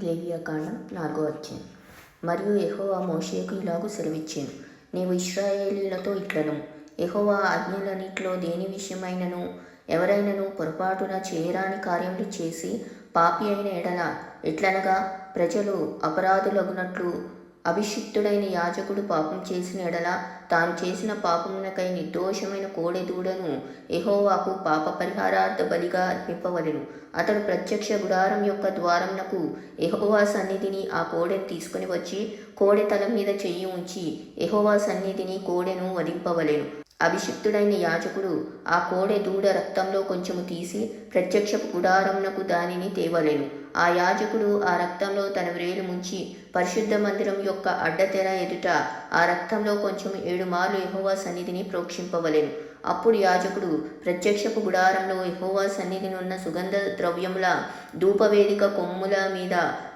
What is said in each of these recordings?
లేవియాకాండం 4వ అధ్యాయం. మరియు యెహోవా మోషేకు ఇలాగు సెలవిచ్చెను, నీవు ఇశ్రాయేలీయులతో ఇట్లను, యెహోవా ఆజ్ఞలన్నిటిలో దేని విషయమైనను ఎవరైనను పొరపాటున చేయరాని కార్యములు చేసి పాపి అయిన ఎడల, ఎట్లనగా ప్రజలు అపరాధులగునట్లు అభిషిక్తుడైన యాజకుడు పాపం చేసిన ఎడల, తాను చేసిన పాపమునకై నిర్దోషమైన కోడెదూడను యెహోవాకు పాప పరిహారార్థ బలిగా అర్పింపవలెను. అతడు ప్రత్యక్ష గుడారం యొక్క ద్వారమునకు యెహోవా సన్నిధిని ఆ కోడెను తీసుకుని వచ్చి, కోడె తల మీద చెయ్యి ఉంచి యెహోవా సన్నిధిని కోడెను వధింపవలెను. అభిషిక్తుడైన యాజకుడు ఆ కోడె దూడ రక్తంలో కొంచెము తీసి ప్రత్యక్షపు గుడారమునకు దానిని తేవలెను. ఆ యాజకుడు ఆ రక్తంలో తన వ్రేలు ముంచి పరిశుద్ధ మందిరం యొక్క అడ్డతెర ఎదుట ఆ రక్తంలో కొంచెం 7 మార్లు యెహోవా సన్నిధిని ప్రోక్షింపవలెను. అప్పుడు యాజకుడు ప్రత్యక్షపు గుడారంలో యెహోవా సన్నిధినున్న సుగంధ ద్రవ్యముల ధూపవేదిక కొమ్ముల మీద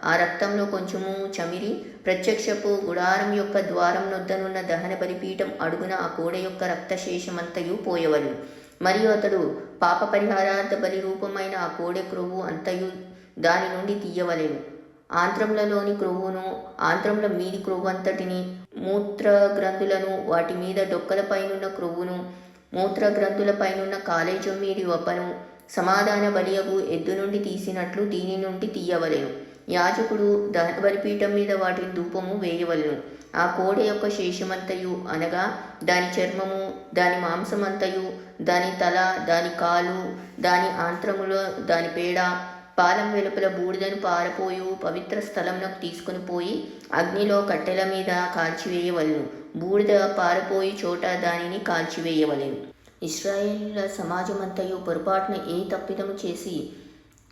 ఆ రక్తంలో కొంచెము చమిరి ప్రత్యక్షపు గుడారం యొక్క ద్వారం నొద్దనున్న దహన బలిపీఠం అడుగున ఆ కోడె యొక్క రక్తశేషమంతయు పోయవలెను. మరియు అతడు పాప పరిహారార్థ బలి రూపమైన ఆ కోడె క్రొవ్వు అంతయు దాని నుండి తీయవలెను. ఆంత్రములలోని క్రొవ్వును, ఆంత్రముల మీది క్రొవ్వంతటిని, మూత్ర గ్రంథులను, వాటి మీద డొక్కలపైనున్న క్రొవ్వును, మూత్ర గ్రంథులపైనున్న కాలేజం మీది వపను సమాధాన బలియగు ఎద్దు నుండి తీసినట్లు దీని నుండి తీయవలెను. యాజకుడు దహన బలిపీఠం మీద వాటిని ధూపము వేయవలెను. ఆ కోడె యొక్క శేషమంతయు అనగా దాని చర్మము, దాని మాంసమంతయు, దాని తల, దాని కాలు, దాని ఆంత్రములు, దాని పేడ, పాలం వెలుపల బూడిదను పారపోయు పవిత్ర స్థలమునకు తీసుకుని పోయి అగ్నిలో కట్టెల మీద కాల్చివేయవలెను. బూడిద పారపోయి చోట దానిని కాల్చివేయవలెను. ఇశ్రాయేలీయుల సమాజమంతయు పొరపాటున ఏ తప్పిదము చేసి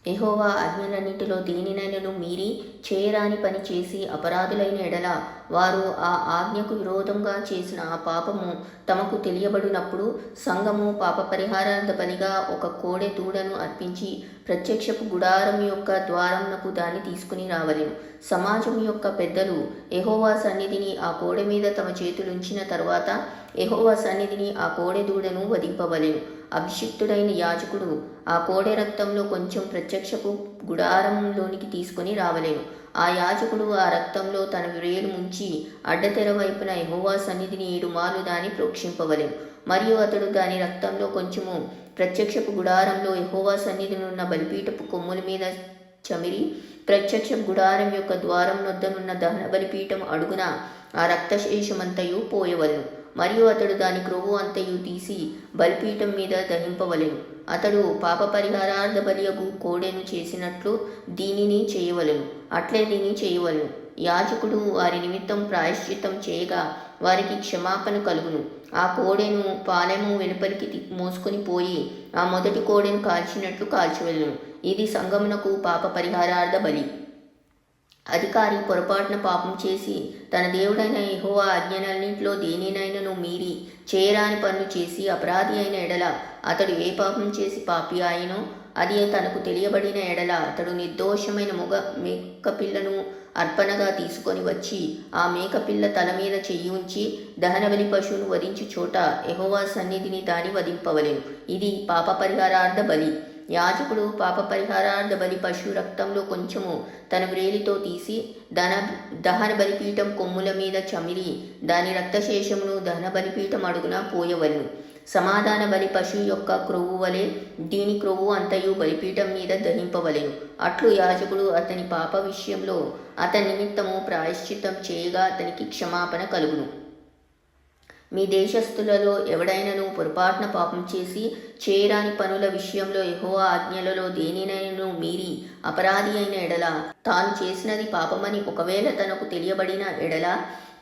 యెహోవా ఆజ్ఞలన్నిటిలో దేనినైనను మీరి చేయరాని పని చేసి అపరాధులైన ఎడల, వారు ఆ ఆజ్ఞకు విరోధంగా చేసిన ఆ పాపము తమకు తెలియబడినప్పుడు సంఘము పాప పరిహారార్థ బలిగా ఒక కోడె దూడను అర్పించి ప్రత్యక్షపు గుడారం యొక్క ద్వారమునకు దాన్ని తీసుకుని రావలెను. సమాజం యొక్క పెద్దలు యెహోవా సన్నిధిని ఆ కోడె మీద తమ చేతులుంచిన తరువాత యెహోవా సన్నిధిని ఆ కోడె దూడను వధింపవలెను. అభిషిక్తుడైన యాజకుడు ఆ కోడె రక్తంలో కొంచెం ప్రత్యక్షపు గుడారంలోనికి తీసుకుని రావలెను. ఆ యాజకుడు ఆ రక్తంలో తన వ్రేలు ముంచి అడ్డతెర వైపున యెహోవా సన్నిధిని 7 మార్లు దాన్ని ప్రోక్షింపవలెను. మరియు అతడు దాని రక్తంలో కొంచెము ప్రత్యక్షపు గుడారంలో యెహోవా సన్నిధినున్న బలిపీఠపు కొమ్ముల మీద చమిరి ప్రత్యక్ష గుడారం యొక్క ద్వారం నొద్దనున్న దహన బలిపీఠం అడుగున ఆ రక్తశేషమంతయు పోయవలెను. మరియు అతడు దాని క్రొవ్వు అంతయు తీసి బలిపీఠం మీద దహింపవలెను. అతడు పాప పరిహారార్థ బలియగు కోడెను చేసినట్లు దీనిని చేయవలెను. అట్లే దీన్ని చేయవలెను. యాజకుడు వారి నిమిత్తం ప్రాయశ్చిత్తం చేయగా వారికి క్షమాపణ కలుగును. ఆ కోడెను పాలెము వెలుపలికి మోసుకొని పోయి ఆ మొదటి కోడెను కాల్చినట్లు కాల్చివెళ్ళును. ఇది సంఘమునకు పాప పరిహారార్థ బలి. అధికారి పొరపాటున పాపం చేసి తన దేవుడైన యెహోవా ఆజ్ఞలన్నింటిలో దేనినైనను మీరి చేయరాని పనులు చేసి అపరాధి అయిన ఎడల, అతడు ఏ పాపం చేసి పాపి ఆయనో అది తనకు తెలియబడిన ఎడల, అతడు నిర్దోషమైన మేకపిల్లను అర్పణగా తీసుకొని వచ్చి ఆ మేకపిల్ల తల మీద చెయ్యి ఉంచి దహనబలి పశువును వధించు చోట యెహోవా సన్నిధిని దాని వధింపవలెను. ఇది పాప పరిహారార్థ బలి. యాజకుడు పాప పరిహారార్థ బలి పశువు రక్తంలో కొంచెము తన వ్రేలితో తీసి దహన బలిపీఠం కొమ్ముల మీద చమిరి దాని రక్తశేషమును దహన బలిపీఠం అడుగున పోయవలెను. సమాధాన బలి పశువు యొక్క క్రొవ్వు వలె దీని క్రొవ్వు అంతయు బలిపీఠం మీద దహింపవలెను. అట్లు యాజకుడు అతని పాప విషయంలో అతని నిమిత్తము ప్రాయశ్చిత్తం చేయగా అతనికి క్షమాపణ కలుగును. మీ దేశస్థులలో ఎవడైనను పొరపాటున పాపం చేసి చేయరాని పనుల విషయంలో యెహోవా ఆజ్ఞలలో దేనినైనను మీరి అపరాధి అయిన ఎడల, తాను చేసినది పాపమని ఒకవేళ తనకు తెలియబడిన ఎడల,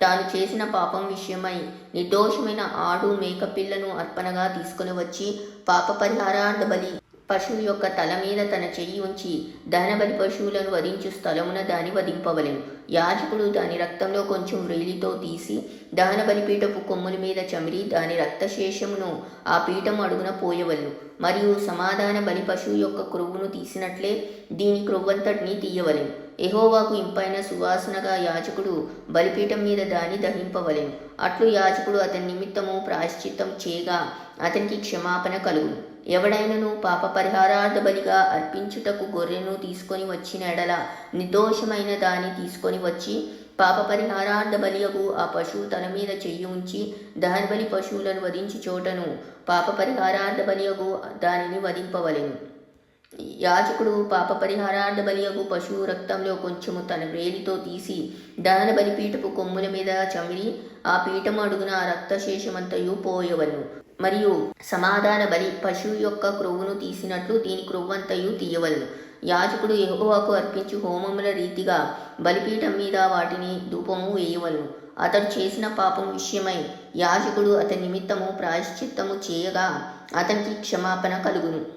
తాను చేసిన పాపం విషయమై నిర్దోషమైన ఆడు మేకపిల్లను అర్పణగా తీసుకుని వచ్చి పాప పరిహారార్థ బలి పశువు యొక్క తల మీద తన చెయ్యి ఉంచి దహనబలి పశువులను వధించు స్థలమున దాని వధింపవలెను. యాజకుడు దాని రక్తంలో కొంచెం వ్రేలితో తీసి దహన బలిపీఠపు కొమ్ముల మీద చమిరి దాని రక్తశేషమును ఆ పీఠం అడుగున పోయవలెను. మరియు సమాధాన బలి పశువు యొక్క క్రొవ్వును తీసినట్లే దీని క్రొవ్వంతటిని తీయవలెను. యెహోవాకు ఇంపైన సువాసనగా యాజకుడు బలిపీఠం మీద దాన్ని దహింపవలెను. అట్లు యాజకుడు అతని నిమిత్తము ప్రాయశ్చిత్తం చేయగా అతనికి క్షమాపణ కలుగును. ఎవడైనను పాప పరిహారార్థ బలిగా అర్పించుటకు గొర్రెను తీసుకొని వచ్చిన ఎడల నిర్దోషమైన దాన్ని తీసుకొని వచ్చి పాప పరిహారార్థ బలియగు ఆ పశువు తల మీద చెయ్యి ఉంచి దహనబలి పశువులను వధించి చోటను పాప పరిహారార్థ బలియగు దానిని వధింపవలెను. యాజకుడు పాప పరిహారార్థ బలియగు పశువు రక్తంలో కొంచెము తన వ్రేలితో తీసి దహన బలిపీఠపు కొమ్ముల మీద చమిరి ఆ పీఠము అడుగున ఆ రక్తశేషమంతయు పోయవలను. మరియు సమాధాన బలి పశువు యొక్క క్రొవ్వును తీసినట్లు దీని క్రొవ్వంతయు తీయవలను. యాజకుడు యెహోవాకు అర్పించు హోమముల రీతిగా బలిపీఠం మీద వాటిని ధూపము వేయవలను. అతడు చేసిన పాపం విషయమై యాజకుడు అతని నిమిత్తము ప్రాయశ్చిత్తము చేయగా అతనికి క్షమాపణ కలుగును.